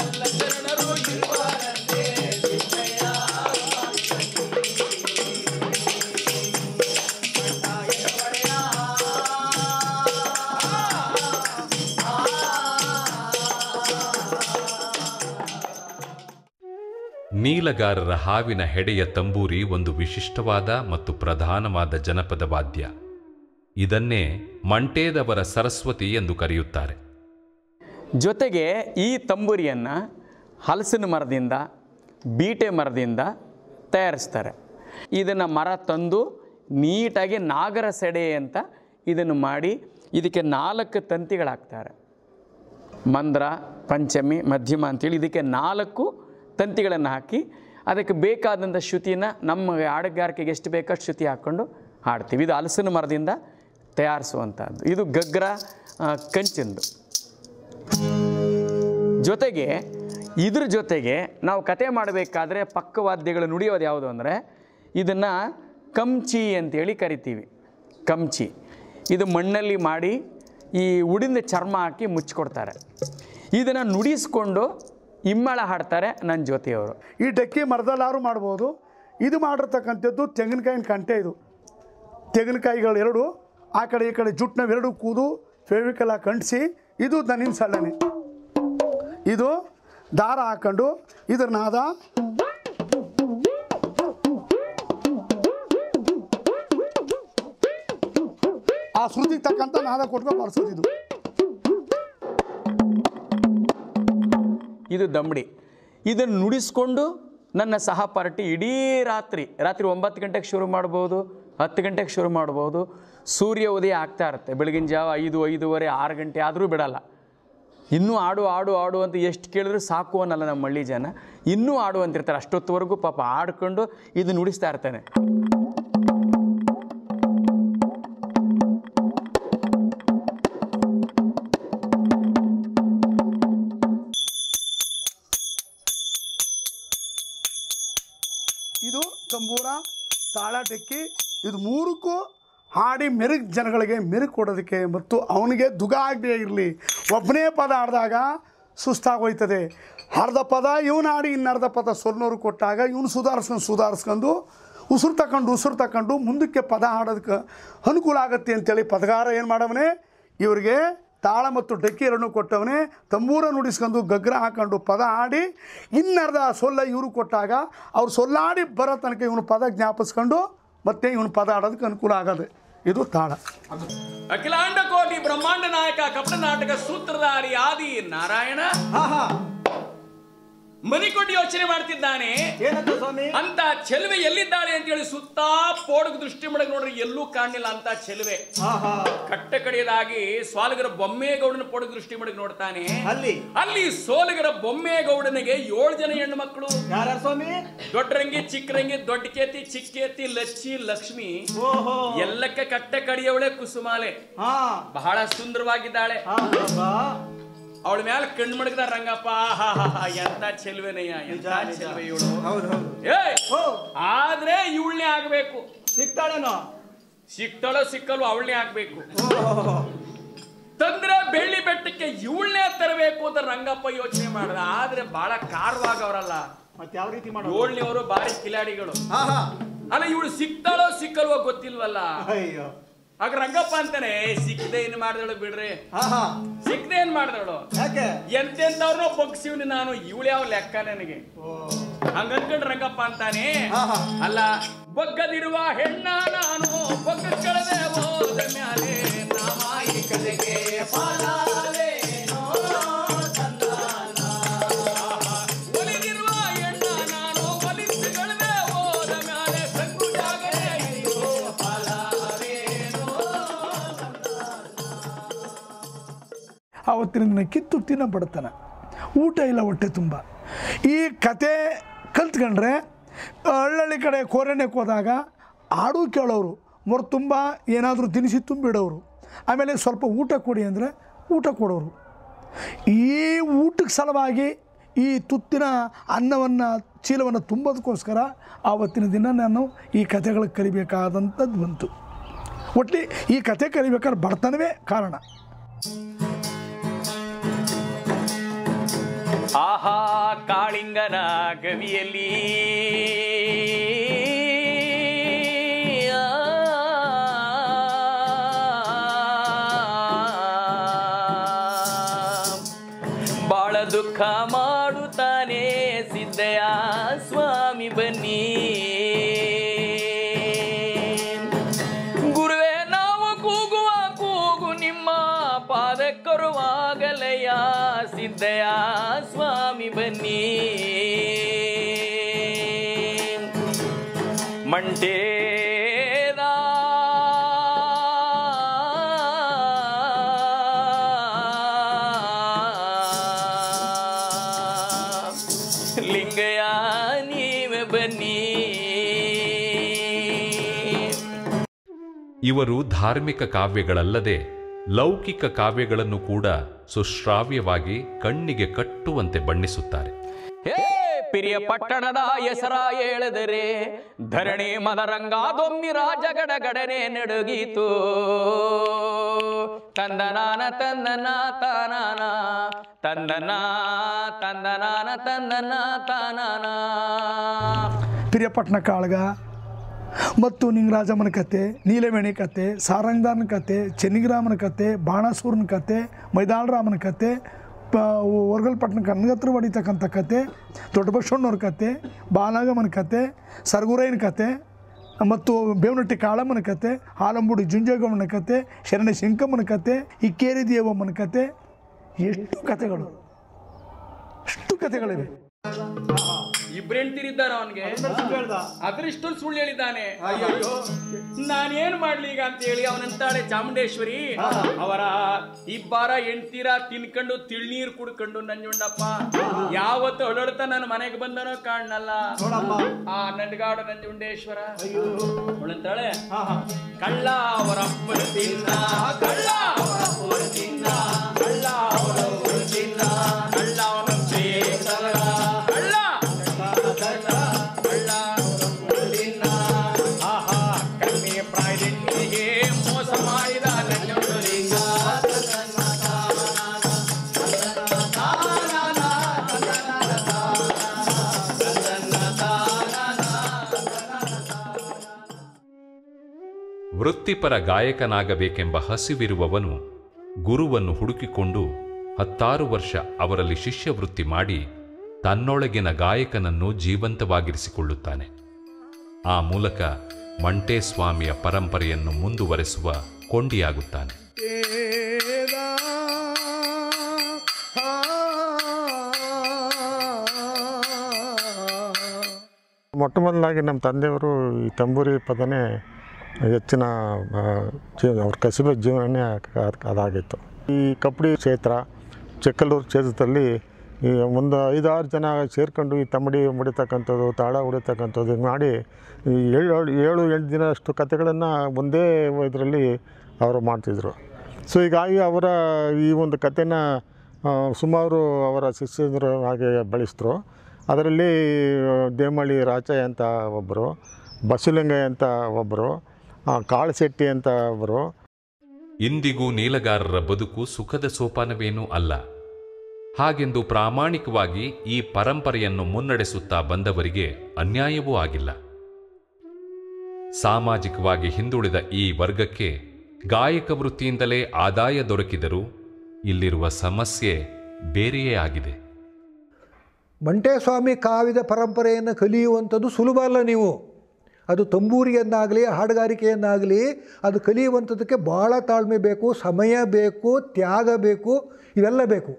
ಎಲ್ಲ ಶರಣರು ಇರುವರಂತೆ. ನೀಲಗಾರರ ಹಾವಿನ ಹೆಡೆಯ ತಂಬೂರಿ ಒಂದು ವಿಶಿಷ್ಟವಾದ ಮತ್ತು ಪ್ರಧಾನವಾದ ಜನಪದ ವಾದ್ಯ. ಇದನ್ನೇ ಮಂಟೇದವರ ಸರಸ್ವತಿ ಎಂದು ಕರೆಯುತ್ತಾರೆ. ಜೊತೆಗೆ ಈ ತಂಬೂರಿಯನ್ನು ಹಲಸಿನ ಮರದಿಂದ, ಬೀಟೆ ಮರದಿಂದ ತಯಾರಿಸ್ತಾರೆ. ಇದನ್ನು ಮರ ತಂದು ನೀಟಾಗಿ ನಾಗರ ಸೆಡೆ ಅಂತ ಇದನ್ನು ಮಾಡಿ ಇದಕ್ಕೆ 4 ತಂತಿಗಳಾಗ್ತಾರೆ. ಮಂದ್ರ, ಪಂಚಮಿ, ಮಧ್ಯಮ ಅಂತೇಳಿ ಇದಕ್ಕೆ 4 ತಂತಿಗಳನ್ನು ಹಾಕಿ ಅದಕ್ಕೆ ಬೇಕಾದಂಥ ಶ್ರುತಿನ ನಮ್ಮ ಹಾಡುಗಾರಿಕೆಗೆ ಎಷ್ಟು ಬೇಕಷ್ಟು ಶ್ರುತಿ ಹಾಕ್ಕೊಂಡು ಹಾಡ್ತೀವಿ. ಇದು ಹಲಸಿನ ಮರದಿಂದ ತಯಾರಿಸುವಂಥದ್ದು. ಇದು ಗಗ್ರ ಕಂಚಿಂದು. ಜೊತೆಗೆ ಇದ್ರ ಜೊತೆಗೆ ನಾವು ಕತೆ ಮಾಡಬೇಕಾದ್ರೆ ಪಕ್ಕವಾದ್ಯಗಳು ನುಡಿಯೋದು ಯಾವುದು ಅಂದರೆ ಇದನ್ನು ಕಂಚಿ ಅಂತೇಳಿ ಕರಿತೀವಿ. ಕಂಚಿ. ಇದು ಮಣ್ಣಲ್ಲಿ ಮಾಡಿ ಈ ಉಡಿಂದ ಚರ್ಮ ಹಾಕಿ ಮುಚ್ಚಿಕೊಡ್ತಾರೆ. ಇದನ್ನು ನುಡಿಸ್ಕೊಂಡು ಹಿಮ್ಮಳ ಹಾಡ್ತಾರೆ ನನ್ನ ಜೊತೆಯವರು. ಈ ಡಕ್ಕಿ ಮರದಲ್ಲಾರು ಮಾಡ್ಬೋದು. ಇದು ಮಾಡಿರ್ತಕ್ಕಂಥದ್ದು ತೆಂಗಿನಕಾಯಿನ ಕಂಟೆ. ಇದು ತೆಂಗಿನಕಾಯಿಗಳು ಎರಡು ಆ ಕಡೆ ಈ ಕಡೆ ಜುಟ್ಟನ ಎರಡು ಕೂದು ಫೆವಿಕಲ್ ಕಂಟಿಸಿ, ಇದು ದನಿನ ಸಳ್ಳನೆ. ಇದು ದಾರ ಹಾಕೊಂಡು ಇದ್ರ ನಾದ ಆ ಶ್ರುತಿಗೆ ತಕ್ಕಂಥ ನಾದ ಕೊಟ್ಕೊಂಡು ಬಾರಿಸೋದು. ಇದು ದಂಬಡಿ. ಇದನ್ನು ನುಡಿಸ್ಕೊಂಡು ನನ್ನ ಸಹಪಾಠಿ ಇಡೀ ರಾತ್ರಿ 9 ಗಂಟೆಗೆ ಶುರು ಮಾಡ್ಬೋದು, 10 ಗಂಟೆಗೆ ಶುರು ಮಾಡ್ಬೋದು. ಸೂರ್ಯ ಉದಯ ಆಗ್ತಾ ಇರುತ್ತೆ. ಬೆಳಗಿನ ಜಾವ 5, 5:30, 6 ಗಂಟೆ ಆದರೂ ಬಿಡಲ್ಲ. ಇನ್ನೂ ಆಡು ಅಂತ ಎಷ್ಟು ಕೇಳಿದ್ರು ಸಾಕು ಅನ್ನಲ್ಲ ನಮ್ಮ ಹಳ್ಳಿ ಜನ. ಇನ್ನೂ ಆಡು ಅಂತಿರ್ತಾರೆ. ಅಷ್ಟೊತ್ತವರೆಗೂ ಪಾಪ ಆಡ್ಕೊಂಡು ಇದು ನುಡಿಸ್ತಾ ಇರ್ತಾನೆ. ಇದು ತಂಬೂರ, ತಾಳ, ಡೆಕ್ಕಿ, ಇದು ಮೂರಕ್ಕೂ ಹಾಡಿ ಮೆರುಗು ಜನಗಳಿಗೆ ಮೆರುಗು ಕೊಡೋದಕ್ಕೆ ಮತ್ತು ಅವನಿಗೆ ದುಗ ಆಗದೆ ಇರಲಿ. ಒಬ್ಬನೇ ಪದ ಆಡಿದಾಗ ಸುಸ್ತಾಗೋಯ್ತದೆ. ಅರ್ಧ ಪದ ಇವನು ಆಡಿ ಇನ್ನರ್ಧ ಪದ ಸೊನ್ನೂರು ಕೊಟ್ಟಾಗ ಇವನು ಸುಧಾರಿಸ್ಕೊಂಡು ಉಸಿರು ತಗೊಂಡು ಮುಂದಕ್ಕೆ ಪದ ಆಡೋದಕ್ಕೆ ಅನುಕೂಲ ಆಗುತ್ತೆ ಅಂತೇಳಿ ಪದಗಾರ ಏನು ಮಾಡವನೇ, ಇವರಿಗೆ ತಾಳ ಮತ್ತು ಡಕ್ಕಿ ಎರಡನ್ನೂ ಕೊಟ್ಟವನೇ. ತಂಬೂರ ನುಡಿಸ್ಕೊಂಡು ಗಗ್ರ ಹಾಕೊಂಡು ಪದ ಆಡಿ ಇನ್ನರ್ಧ ಸೊಲ್ಲ ಇವರು ಕೊಟ್ಟಾಗ ಅವ್ರು ಸೊಲ್ಲಾಡಿ ಬರೋ ತನಕ ಇವನು ಪದ ಜ್ಞಾಪಿಸ್ಕೊಂಡು ಮತ್ತೆ ಇವನು ಪದ ಆಡೋದಕ್ಕೆ ಅನುಕೂಲ ಆಗೋದು. ಇದು ತಾಳ. ಅಖಿಲಾಂಡ ಕೋಟಿ ಬ್ರಹ್ಮಾಂಡ ನಾಯಕ ಕಪಟ ನಾಟಕ ಸೂತ್ರಧಾರಿ ಆದಿ ನಾರಾಯಣ ಮನಿಕೊಟ್ಟು ಯೋಚನೆ ಮಾಡ್ತಿದ್ದಾನೆ. ಅಂತ ಚೆಲುವೆ ಎಲ್ಲಿದ್ದಾಳೆ ಅಂತ ಹೇಳಿ ಸುತ್ತ ಪೋಡಕ್ ದೃಷ್ಟಿ ಮಾಡಕ್ ನೋಡ್ರಿ ಎಲ್ಲೂ ಕಾಣಲಿಲ್ಲ ಅಂತ ಚೆಲುವೆ. ಕಟ್ಟ ಕಡೆಯದಾಗಿ ಸ್ವಾಲಿಗರ ಬೊಮ್ಮೇಗೌಡನ ಪೋಡಕ್ ದೃಷ್ಟಿ ಮಾಡಕ್ ನೋಡ್ತಾನೆ. ಅಲ್ಲಿ ಸೋಲಿಗರ ಬೊಮ್ಮೇಗೌಡನಿಗೆ 7 ಜನ ಹೆಣ್ಣು ಮಕ್ಕಳು. ಸ್ವಾಮಿ? ದೊಡ್ಡರಂಗಿ, ಚಿಕ್ಕರಂಗಿ, ದೊಡ್ಡ ಕೇತಿ, ಚಿಕ್ಕೇತಿ, ಲಚ್ಚಿ, ಲಕ್ಷ್ಮಿ, ಎಲ್ಲಕ್ಕೆ ಕಟ್ಟ ಕಡಿಯವಳೆ ಕುಸುಮಾಲೆ. ಬಹಳ ಸುಂದರವಾಗಿದ್ದಾಳೆ. ಅವಳ ಮೇಲೆ ಕಣ್ಣು ಮಡಗದ ರಂಗಪ್ಪ. ಎಂತ ಚೆಲುವೆನಯ್ಯ, ಎಂತ ಚೆಲುವೆ ಇವಳು. ಆದ್ರೆ ಇವಳನ್ನೇ ಆಗ್ಬೇಕು. ಸಿಕ್ತಾಳೋ ಸಿಕ್ಕಲ್ವೋ ಅವಳನ್ನೇ ಆಗ್ಬೇಕು. ತಂದ್ರೆ ಬೆಳ್ಳಿ ಬೆಟ್ಟಕ್ಕೆ ಇವಳನ್ನೇ ತರಬೇಕು ಅಂತ ರಂಗಪ್ಪ ಯೋಚನೆ ಮಾಡ್ದ. ಆದ್ರೆ ಬಹಳ ಕಾರವಾಗವ್ರಲ್ಲ. ಮತ್ತೆ ಯಾವ ರೀತಿ ಮಾಡ? 7ನೇವರು ಬಾರಿ ಕಿಲಾಡಿಗಳು. ಅಲ್ಲ ಇವಳು ಸಿಕ್ತಾಳೋ ಸಿಕ್ಕಲ್ವೋ ಗೊತ್ತಿಲ್ವಲ್ಲ. ಆಗ ರಂಗಪ್ಪ ಅಂತಾನೆ, ಸಿಕ್ಕದೆ ಏನ್ ಮಾಡ್ದಳು ಬಿಡ್ರಿ, ಸಿಕ್ಕದೆ ಏನ್ ಮಾಡ್ದಳು, ಎಂತೆಂತವ್ರನ್ನೋ ಬಗ್ಸಿವ್ನಿ ನಾನು, ಇವಳು ಯಾವ ಲೆಕ್ಕ ನನಗೆ ಹಂಗನ್ಕೊಂಡ್ ರಂಗಪ್ಪ ಅಂತಾನೆ. ಅಲ್ಲ ಬಗ್ಗದಿರುವ ಹೆಣ್ಣ ನಾನು ಬಗ್ಗ ಕಳೆದೆ ಹೋದ ಮ್ಯಾಲೆ ನಾಮಾಯಿ ಕಲೆಗೆ ಪಾಲಾವೇನೋ ತಂದಾನ. ಒಲಿದಿರುವ ಹೆಣ್ಣ ನಾನು ಒಲಿಸಿ ಕಳೆದೆ ಹೋದ ಮ್ಯಾಲೆ ಸಂಕು ಜಾಗರೆ ಅಯ್ಯೋ ಪಾಲಾವೇನೋ. ಆವತ್ತಿನ ದಿನ ಕಿತ್ತು ತಿನ್ನ ಬಡತನ, ಊಟ ಇಲ್ಲ, ಹೊಟ್ಟೆ ತುಂಬ. ಈ ಕತೆ ಕಲ್ತ್ಕೊಂಡ್ರೆ ಹಳ್ಳಿ ಕಡೆ ಕೋರೆನೆಕ್ಕೆ ಹೋದಾಗ ಹಾಡು ಕೇಳೋರು, ಮೊರ ತುಂಬ ಏನಾದರೂ ತಿನಿಸಿ ತುಂಬಿಡೋರು. ಆಮೇಲೆ ಸ್ವಲ್ಪ ಊಟ ಕೊಡಿ ಅಂದರೆ ಊಟ ಕೊಡೋರು. ಈ ಊಟಕ್ಕೆ ಸಲುವಾಗಿ ಈ ತುತ್ತಿನ ಅನ್ನವನ್ನು ಚೀಲವನ್ನು ತುಂಬೋದಕ್ಕೋಸ್ಕರ ಆವತ್ತಿನ ದಿನ ನಾನು ಈ ಕಥೆಗಳು ಕಲಿಬೇಕಾದಂಥದ್ದು ಬಂತು. ಒಟ್ಲಿ ಈ ಕತೆ ಕಲಿಬೇಕಾದ್ರೆ ಬಡತನವೇ ಕಾರಣ. ಆಹಾ ಕಾಳಿಂಗನ ಗವಿಯಲ್ಲಿ ಬಾಳ ದುಃಖ ಮಾಡುತ್ತಾನೆ ಸಿದ್ದಯ್ಯ ಸ್ವಾಮಿ ಬನ್ನಿ. ಗುರುವೇ ನಾವು ಕೂಗುವ ಕೂಗು ನಿಮ್ಮ ಪಾದಕ್ಕರುವಾಗಲಯ್ಯ ಸಿದ್ದಯ್ಯ ಸ್ವಾಮಿ ಬನ್ನಿ. ಮಂಟೇದ ಲಿಂಗಯ್ಯ ನೀವೇ ಬನ್ನಿ. ಇವರು ಧಾರ್ಮಿಕ ಕಾವ್ಯಗಳಲ್ಲದೆ ಲೌಕಿಕ ಕಾವ್ಯಗಳನ್ನು ಕೂಡ ಸುಶ್ರಾವ್ಯವಾಗಿ ಕಣ್ಣಿಗೆ ಕಟ್ಟುವಂತೆ ಬಣ್ಣಿಸುತ್ತಾರೆ. ಹೇ ಪಿರಿಯ ಪಟ್ಟಣದ ಹೆಸರ ಹೇಳಿದರೆ ಧರಣಿ ಮದರಂಗ ದೊಮ್ಮಿ ರಾಜಗಡಗಡನೆ ನಡುಗೀತು. ತಂದನಾನ ತಂದನ ತಾನಾನ ತಂದನ ತಂದನಾನ ತಂದನ ತಾನಾನ. ಪಿರಿಯಪಟ್ಟಣ ಕಾಳಗ ಮತ್ತು ನಿಂಗರಾಜಮ್ಮನ ಕತೆ, ನೀಲವೇಣಿ ಕತೆ, ಸಾರಂಗದಾರನ ಕತೆ, ಚೆನ್ನಿಗರಾಮನ ಕತೆ, ಬಾಣಾಸೂರನ ಕತೆ, ಮೈದಾಳರಾಮನ ಕತೆ, ಹೊರಗಲ್ಪಟ್ಟಣ ಕನಗತ್ರ ಹೊಡಿತಕ್ಕಂಥ ಕತೆ, ದೊಡ್ಡ ಬಸವಣ್ಣವ್ರ ಕತೆ, ಬಾಲಾಗಮ್ಮನ ಕತೆ, ಸರಗುರೈನ ಕತೆ ಮತ್ತು ಬೇವನಟ್ಟಿ ಕಾಳಮ್ಮನ ಕತೆ, ಹಾಲಂಬುಡಿ ಜುಂಜೇಗಮ್ಮನ ಕತೆ, ಶರಣ ಶಂಕಮ್ಮನ ಕತೆ, ಇಕ್ಕೇರಿ ದೇವಮ್ಮನ ಕತೆ, ಎಷ್ಟು ಕತೆಗಳು, ಎಷ್ಟು ಕತೆಗಳಿವೆ. ಇಬ್ರು ಹೆಂಡ್ತಿರಿದ್ದಾರ ಅವನ್ಗೆ, ಅದ್ರಿಷ್ಟು ಸುಳ್ಳು ಹೇಳಿದ್ದಾನೆ. ಅಯ್ಯೋ ನಾನೇನ್ ಮಾಡ್ಲಿ ಈಗ ಅಂತ ಹೇಳಿ ಅವನಂತಾಳೆ ಚಾಮುಂಡೇಶ್ವರಿ, ಅವರ ಇಬ್ಬರ ಹೆಂಡ್ತೀರ ತಿನ್ಕೊಂಡು ತಿಳ್ನೀರ್ ಕುಡ್ಕೊಂಡು ನಂಜುಂಡಪ್ಪ ಯಾವತ್ತು ಹೊಡಳ್ತ ನನ್ನ ಮನೆಗೆ ಬಂದನೋ ಕಾಣಲ್ಲ. ಆ ನಂಡಗಾಡು ನಂಜುಂಡೇಶ್ವರ ಅವಳಂತಾಳೆ, ಕಳ್ಳ ಅವರ ತಿನ್ನ ಕಳ್ಳ ತಿನ್ನ ಕಳ್ಳ ಅವರ ತಿನ್ನ ಕಳ್ಳ ಅವನ ವೃತ್ತಿಪರ ಗಾಯಕನಾಗಬೇಕೆಂಬ ಹಸಿವಿರುವವನು ಗುರುವನ್ನು ಹುಡುಕಿಕೊಂಡು 16 ವರ್ಷ ಅವರಲ್ಲಿ ಶಿಷ್ಯವೃತ್ತಿ ಮಾಡಿ ತನ್ನೊಳಗಿನ ಗಾಯಕನನ್ನು ಜೀವಂತವಾಗಿರಿಸಿಕೊಳ್ಳುತ್ತಾನೆ. ಆ ಮೂಲಕ ಮಂಟೇಸ್ವಾಮಿಯ ಪರಂಪರೆಯನ್ನು ಮುಂದುವರೆಸುವ ಕೊಂಡಿಯಾಗುತ್ತಾನೆ. ಮೊಟ್ಟ ಮೊದಲಾಗಿ ನಮ್ಮ ತಂದೆಯವರು ಈ ತಂಬೂರಿ ಪದನೇ ಹೆಚ್ಚಿನ ಅವ್ರ ಕಸುಬೆ ಜೀವನನೇ ಅದಾಗಿತ್ತು. ಈ ಕಪ್ಪಡಿ ಕ್ಷೇತ್ರ, ಚೆಕ್ಕಲ್ಲೂರು ಕ್ಷೇತ್ರದಲ್ಲಿ ಈ ಒಂದು 5-6 ಜನ ಸೇರ್ಕೊಂಡು ಈ ತಮ್ಮಡಿ ಮುಡಿತಕ್ಕಂಥದ್ದು, ತಾಳ ಹೊಡಿತಕ್ಕಂಥದ್ದು ಮಾಡಿ 7-8 ದಿನ ಅಷ್ಟು ಕತೆಗಳನ್ನು ಒಂದೇ ಇದರಲ್ಲಿ ಅವರು ಮಾಡ್ತಿದ್ರು. ಸೊ ಹೀಗಾಗಿ ಅವರ ಈ ಒಂದು ಕತೆನ ಸುಮಾರು ಅವರ ಶಿಷ್ಯರು ಹಾಗೆ ಬೆಳೆಸಿದ್ರು. ಅದರಲ್ಲಿ ದೇಮಳ್ಳಿ ರಾಚಯ್ಯ ಅಂತ ಒಬ್ಬರು, ಬಸವಲಿಂಗಯ್ಯ ಅಂತ ಒಬ್ಬರು, ಕಾಳಶೆಟ್ಟಿ ಅಂತ ಒಬ್ಬರು. ಇಂದಿಗೂ ನೀಲಗಾರರ ಬದುಕು ಸುಖದ ಸೋಪಾನವೇನೂ ಅಲ್ಲ. ಹಾಗೆಂದು ಪ್ರಾಮಾಣಿಕವಾಗಿ ಈ ಪರಂಪರೆಯನ್ನು ಮುನ್ನಡೆಸುತ್ತಾ ಬಂದವರಿಗೆ ಅನ್ಯಾಯವೂ ಆಗಿಲ್ಲ. ಸಾಮಾಜಿಕವಾಗಿ ಹಿಂದುಳಿದ ಈ ವರ್ಗಕ್ಕೆ ಗಾಯಕ ವೃತ್ತಿಯಿಂದಲೇ ಆದಾಯ ದೊರಕಿದರೂ ಇಲ್ಲಿರುವ ಸಮಸ್ಯೆ ಬೇರೆಯೇ ಆಗಿದೆ. ಮಂಟೇಸ್ವಾಮಿ ಕಾವ್ಯದ ಪರಂಪರೆಯನ್ನು ಕಲಿಯುವಂಥದ್ದು ಸುಲಭ ಅಲ್ಲ. ನೀವು ಅದು ತಂಬೂರಿಯನ್ನಾಗಲಿ ಹಾಡುಗಾರಿಕೆಯನ್ನಾಗಲಿ ಅದು ಕಲಿಯುವಂಥದ್ದಕ್ಕೆ ಭಾಳ ತಾಳ್ಮೆ ಬೇಕು, ಸಮಯ ಬೇಕು, ತ್ಯಾಗ ಬೇಕು, ಇವೆಲ್ಲ ಬೇಕು.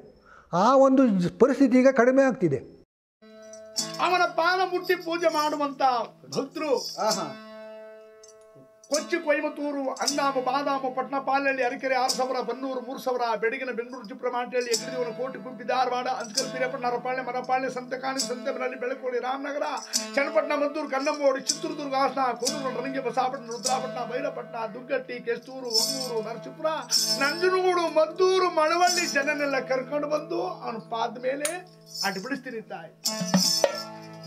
ಆ ಒಂದು ಪರಿಸ್ಥಿತಿ ಈಗ ಕಡಿಮೆ ಆಗ್ತಿದೆ. ಅವನ ಪಾದ ಮುಟ್ಟಿ ಪೂಜೆ ಮಾಡುವಂತ ಭಕ್ತರು ಕೊಚ್ಚಿ, ಕೊಯಮತ್ತೂರು, ಅಂದಾಮ, ಬಾದಾಮ, ಪಟ್ನಪಾಲಹಳ್ಳಿ, ಅರಕೆರೆ 6,000, ಬನ್ನೂರು 3,000, ಬೆಡಗಿನ, ಬೆಂಗಳೂರು, ಚಿಪ್ರಮಾಟಹಳ್ಳಿ, ಎಗಡಿದೇವನ, ಕೋಟಿ, ಕುಂಪಿ, ಧಾರವಾಡ, ಅಂಸ್ಕರ್, ಪಿರಿಯಪಟ್ಟಣ, ಹರಪಾಳ್ಯ, ಮರಪಾಳ್ಯ, ಸಂತಕಾಣಿ, ಸಂತೆಮರಳ್ಳಿ, ಬೆಳಕೋಳಿ, ರಾಮನಗರ, ಚನ್ನಪಟ್ಟಣ, ಮದ್ದೂರು, ಕನ್ನಂಬೋಡಿ, ಚಿತ್ರದುರ್ಗ, ಹಾಸನ, ಕೋನೂರು, ರಂಗೆ, ಬಸಾಪಟ್ಟಣ, ರುದ್ರಾಪಟ್ಟಣ, ಬೈರಪಟ್ಟಣ, ದುಗ್ಗಟ್ಟಿ, ಕೆಸ್ತೂರು, ಹೊನ್ನೂರು, ನರಸೀಪುರ, ನಂಜನಗೂಡು, ಮದ್ದೂರು, ಮಳವಳ್ಳಿ ಜನನೆಲ್ಲ ಕರ್ಕೊಂಡು ಬಂದು ಅವನ ಪಾದ ಮೇಲೆ ಅಡ್ಬಿಡಿಸ್ತೀನಿ. ತಾಯಿ,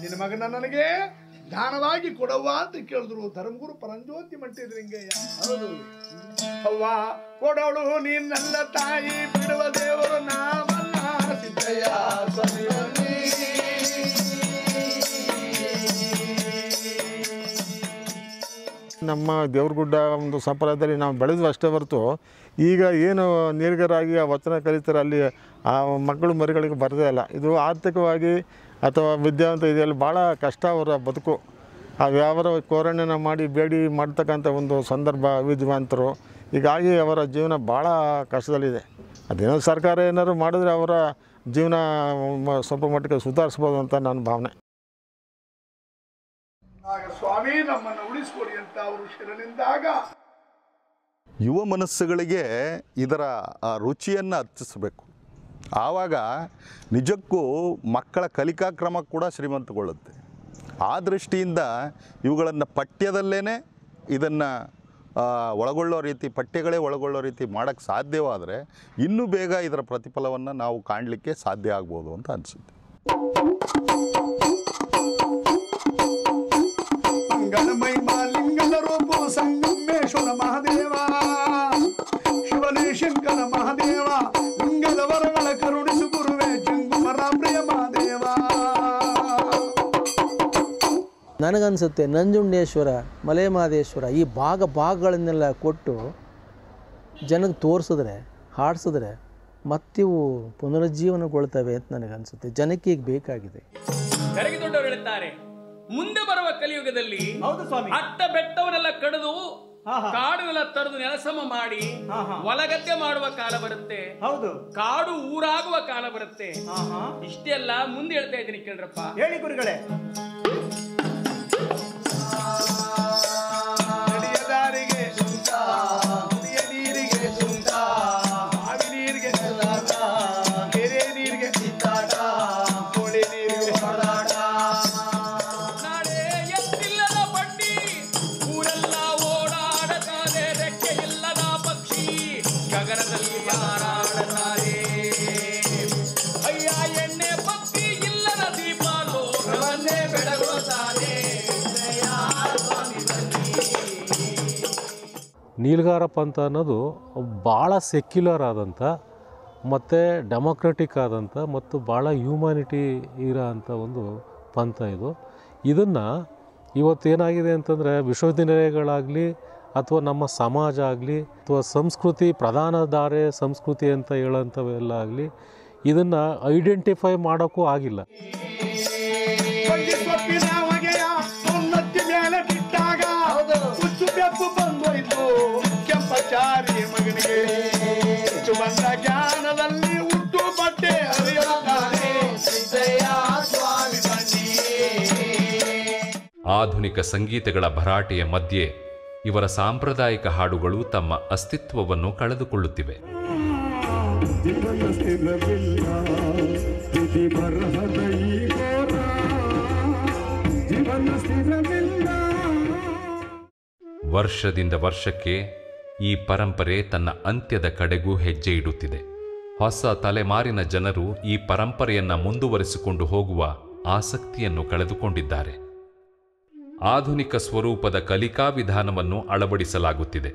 ನಿನ್ನ ಮಗನ ನನಗೆ ದಾನವಾಗಿ ಕೊಡವ್ವ ಅಂತ ಕೇಳಿದ್ರು ಧರ್ಮಗುರು ಪರಂಜ್ಯೋತಿ ಮಂಟೇದ್ರಿಂಗಯ್ಯ. ಅವ್ವ ಕೊಡೋಳು ನೀನಲ್ಲ ತಾಯಿ, ಬಿಡುವ ದೇವರು ನಾಮಲ್ಲ ಸಿದ್ದಯ್ಯ ಸ್ವಾಮಿ. ನಮ್ಮ ದೇವ್ರಗುಡ್ಡ ಒಂದು ಸಂಪ್ರದಾಯದಲ್ಲಿ ನಾವು ಬೆಳೆದ್ವಿ ಅಷ್ಟೇ ಹೊರತು ಈಗ ಏನು ನೀರ್ಗರಾಗಿ ಆ ವಚನ ಕಲಿತಾರೆ ಅಲ್ಲಿ ಆ ಮಕ್ಕಳು ಮರಿಗಳಿಗೆ ಬರದೇ ಇಲ್ಲ. ಇದು ಆರ್ಥಿಕವಾಗಿ ಅಥವಾ ವಿದ್ಯಾವಂತ ಇದೆಲ್ಲ ಭಾಳ ಕಷ್ಟ ಅವರ ಬದುಕು. ಯಾವರ ಕೋರಣೆನ ಮಾಡಿ ಬೇಡಿ ಮಾಡ್ತಕ್ಕಂಥ ಒಂದು ಸಂದರ್ಭ ವಿದ್ವಾಂತರು. ಹೀಗಾಗಿ ಅವರ ಜೀವನ ಭಾಳ ಕಷ್ಟದಲ್ಲಿದೆ. ಅದೇನೋ ಸರ್ಕಾರ ಏನಾದ್ರು ಮಾಡಿದ್ರೆ ಅವರ ಜೀವನ ಸ್ವಲ್ಪ ಮಟ್ಟಿಗೆ ಸುಧಾರಿಸ್ಬೋದು ಅಂತ ನನ್ನ ಭಾವನೆ. ಸ್ವಾಮಿ ನಮ್ಮನ್ನು ಉಳಿಸ್ಕೊಡಿ ಅಂತ ಅವರು ಶರಣೆಂದಾಗ ಯುವ ಮನಸ್ಸುಗಳಿಗೆ ಇದರ ರುಚಿಯನ್ನು ಹಚ್ಚಿಸಬೇಕು. ಆವಾಗ ನಿಜಕ್ಕೂ ಮಕ್ಕಳ ಕಲಿಕಾ ಕ್ರಮ ಕೂಡ ಶ್ರೀಮಂತಗೊಳ್ಳುತ್ತೆ. ಆ ದೃಷ್ಟಿಯಿಂದ ಇವುಗಳನ್ನು ಪಠ್ಯದಲ್ಲೇ ಇದನ್ನು ಒಳಗೊಳ್ಳೋ ರೀತಿ, ಪಠ್ಯಗಳೇ ಒಳಗೊಳ್ಳೋ ರೀತಿ ಮಾಡೋಕ್ಕೆ ಸಾಧ್ಯವಾದರೆ ಇನ್ನೂ ಬೇಗ ಇದರ ಪ್ರತಿಫಲವನ್ನು ನಾವು ಕಾಣಲಿಕ್ಕೆ ಸಾಧ್ಯ ಆಗ್ಬೋದು ಅಂತ ಅನಿಸುತ್ತೆ. ಗಣಮೈ ಮಾಲಿಂಗದ ರೂಪ ಸಂಗಮೇಶ್ವರ ಮಹಾದೇವ ಶಿವನೇ ಶಂಕರ ಮಹಾದೇವ ಲಿಂಗದ ವರಗಳ ಕರುಣಿಸು ಗುರುವೇ ಜಂಗುಮರ ಪ್ರಿಯ ಮಹಾದೇವ. ನನಗನ್ಸುತ್ತೆ ನಂಜುಂಡೇಶ್ವರ ಮಲೆ ಮಹದೇಶ್ವರ ಈ ಭಾಗಗಳನ್ನೆಲ್ಲ ಕೊಟ್ಟು ಜನಕ್ಕೆ ತೋರಿಸಿದ್ರೆ ಹಾಡಿಸಿದ್ರೆ ಮತ್ತಿವು ಪುನರುಜ್ಜೀವನಗೊಳ್ತವೆ ಅಂತ ನನಗನ್ಸುತ್ತೆ. ಜನಕ್ಕೆ ಈಗ ಬೇಕಾಗಿದೆ. ದೊಡ್ಡವರು ಹೇಳುತ್ತಾರೆ, ಮುಂದೆ ಬರುವ ಕಲಿಯುಗದಲ್ಲಿ ಅಟ್ಟ ಬೆಟ್ಟವನ್ನೆಲ್ಲ ಕಡಿದು ಕಾಡುನೆಲ್ಲ ತರದು ನೆಲಸಮ ಮಾಡಿ ಹೊಲಗದ್ದೆ ಮಾಡುವ ಕಾಲ ಬರುತ್ತೆ. ಹೌದು, ಕಾಡು ಊರಾಗುವ ಕಾಲ ಬರುತ್ತೆ. ಇಷ್ಟೆಲ್ಲ ಮುಂದೆ ಹೇಳ್ತಾ ಇದ್ದೀನಿ ಕೇಳ್ರಪ್ಪ. ಹೇಳಿ ಗುರುಗಳೇ. ದಾರಿಗೆ ಸುಂಕ, ನೀರಿಗೆ ಸುಂಕ, ಬಾವಿ ನೀರಿಗೆ ಸುಂಕ, ಕೆರೆ ನೀರಿಗೆ ಕಿತ್ತಾಟ, ಕೋಳಿ ನೀರಿಗೆ ಹೊಡೆದಾಟ. ನಾಳೆ ಎತ್ತಿಲ್ಲದ ಬಂಡಿ ಊರೆಲ್ಲ ಓಡಾಡತಾರೆ, ರೆಕ್ಕೆ ಇಲ್ಲದ ಪಕ್ಷಿ ಗಗನದಲ್ಲಿ ಹಾರಾಡತಾರೆ. ಅಯ್ಯ ಎಣ್ಣೆ ಪಕ್ಷಿ ಇಲ್ಲದ ದೀಪ ಲೋಕವನ್ನೇ ಬೆಳಗುತ್ತಾರೆ. ನೀಲಗಾರ ಪಂಥ ಅನ್ನೋದು ಭಾಳ ಸೆಕ್ಯುಲರ್ ಆದಂಥ ಮತ್ತು ಡೆಮೊಕ್ರೆಟಿಕ್ ಆದಂಥ ಮತ್ತು ಭಾಳ ಹ್ಯೂಮ್ಯಾನಿಟಿ ಇರೋ ಅಂಥ ಒಂದು ಪಂಥ ಇದು. ಇದನ್ನು ಇವತ್ತೇನಾಗಿದೆ ಅಂತಂದರೆ ವಿಶ್ವವಿದ್ಯಾನಿಲಯಗಳಾಗಲಿ ಅಥವಾ ನಮ್ಮ ಸಮಾಜ ಆಗಲಿ ಅಥವಾ ಸಂಸ್ಕೃತಿ ಪ್ರಧಾನ ಧಾರೆ ಸಂಸ್ಕೃತಿ ಅಂತ ಹೇಳೋಂಥವೆಲ್ಲ ಆಗಲಿ ಇದನ್ನು ಐಡೆಂಟಿಫೈ ಮಾಡೋಕ್ಕೂ ಆಗಿಲ್ಲ. ಕೆಂಪಚಾರಿ ಮಗನಿಗೆ ಚುವಂದ ಜ್ಞಾನದಲ್ಲಿ ಹುಟ್ಟು ಬಟ್ಟೆ ಹರಿಯುತ್ತಾನೆ ಸ್ವಾಮಿ ಬನ್ನಿ. ಆಧುನಿಕ ಸಂಗೀತಗಳ ಭರಾಟೆಯ ಮಧ್ಯೆ ಇವರ ಸಾಂಪ್ರದಾಯಿಕ ಹಾಡುಗಳು ತಮ್ಮ ಅಸ್ತಿತ್ವವನ್ನು ಕಳೆದುಕೊಳ್ಳುತ್ತಿವೆ. ವರ್ಷದಿಂದ ವರ್ಷಕ್ಕೆ ಈ ಪರಂಪರೆ ತನ್ನ ಅಂತ್ಯದ ಕಡೆಗೂ ಹೆಜ್ಜೆ ಇಡುತ್ತಿದೆ. ಹೊಸ ತಲೆಮಾರಿನ ಜನರು ಈ ಪರಂಪರೆಯನ್ನು ಮುಂದುವರಿಸಿಕೊಂಡು ಹೋಗುವ ಆಸಕ್ತಿಯನ್ನು ಕಳೆದುಕೊಂಡಿದ್ದಾರೆ. ಆಧುನಿಕ ಸ್ವರೂಪದ ಕಲಿಕಾ ವಿಧಾನವನ್ನು ಅಳವಡಿಸಲಾಗುತ್ತಿದೆ.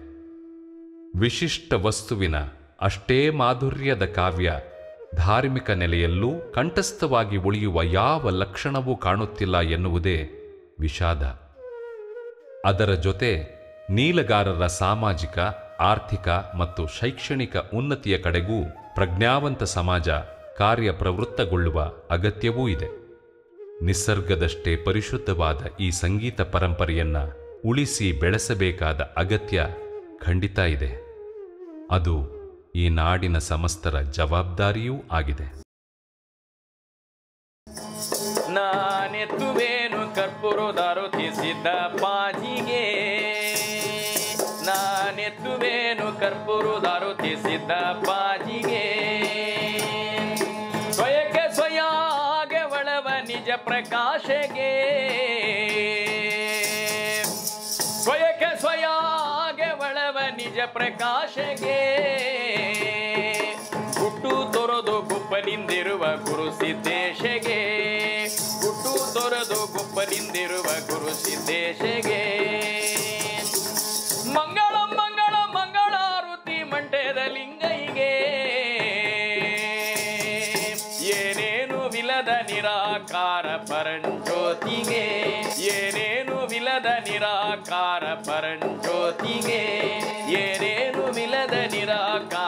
ವಿಶಿಷ್ಟ ವಸ್ತುವಿನ ಅಷ್ಟೇ ಮಾಧುರ್ಯದ ಕಾವ್ಯ ಧಾರ್ಮಿಕ ನೆಲೆಯಲ್ಲೂ ಕಂಠಸ್ಥವಾಗಿ ಉಳಿಯುವ ಯಾವ ಲಕ್ಷಣವೂ ಕಾಣುತ್ತಿಲ್ಲ ಎನ್ನುವುದೇ ವಿಷಾದ. ಅದರ ಜೊತೆ ನೀಲಗಾರರ ಸಾಮಾಜಿಕ, ಆರ್ಥಿಕ ಮತ್ತು ಶೈಕ್ಷಣಿಕ ಉನ್ನತಿಯ ಕಡೆಗೂ ಪ್ರಜ್ಞಾವಂತ ಸಮಾಜ ಕಾರ್ಯಪ್ರವೃತ್ತಗೊಳ್ಳುವ ಅಗತ್ಯವೂ ಇದೆ. ನಿಸರ್ಗದಷ್ಟೇ ಪರಿಶುದ್ಧವಾದ ಈ ಸಂಗೀತ ಪರಂಪರೆಯನ್ನ ಉಳಿಸಿ ಬೆಳೆಸಬೇಕಾದ ಅಗತ್ಯ ಖಂಡಿತ ಇದೆ. ಅದು ಈ ನಾಡಿನ ಸಮಸ್ತರ ಜವಾಬ್ದಾರಿಯೂ ಆಗಿದೆ. ನಾನೆತ್ತುವೇನು ಕರ್ಪೂರದಾರುತಿಸಿದ್ದ ಪಾಜಿಗೆ, ನಾನೆತ್ತುವೇನು ಕರ್ಪೂರದಾರುತಿಸಿದ್ದ ಪಾಜಿಗೆ, ಸ್ವಯಕ್ಕೆ ಸ್ವಯಾಗೆ ಒಳವ ನಿಜ ಪ್ರಕಾಶಗೆ, ಸ್ವಯಕ್ಕೆ ಸ್ವಯಾಗೆ ಒಳವ ನಿಜ ಪ್ರಕಾಶಗೆ, ಹುಟ್ಟು ತೊರೆದು ಗುಪ್ಪನಿಂದಿರುವ ಗುರು ಸಿದ್ದೇಶಗೆ, ಹುಟ್ಟು ತೊರೆದು ಗುಪ್ಪನಿಂದಿರುವ ಗುರು ಸಿದ್ದೇಶಗೆ, ಮಂಗಳ ಮಂಗಳ ಮಂಗಳಾರುತಿ ಮಂಟೆದ ಲಿಂಗೈಗೆ, ಏನೇನು ವಿಲದ ನಿರಾಕಾರ ಪರಂಜ್ಯೋತಿಗೆ, ಏನೇನು ವಿಲದ ನಿರಾಕಾರ ಪರಂಜ್ಯೋತಿಗೆ, ಏನೇನು ವಿಲದ ನಿರಾಕಾರ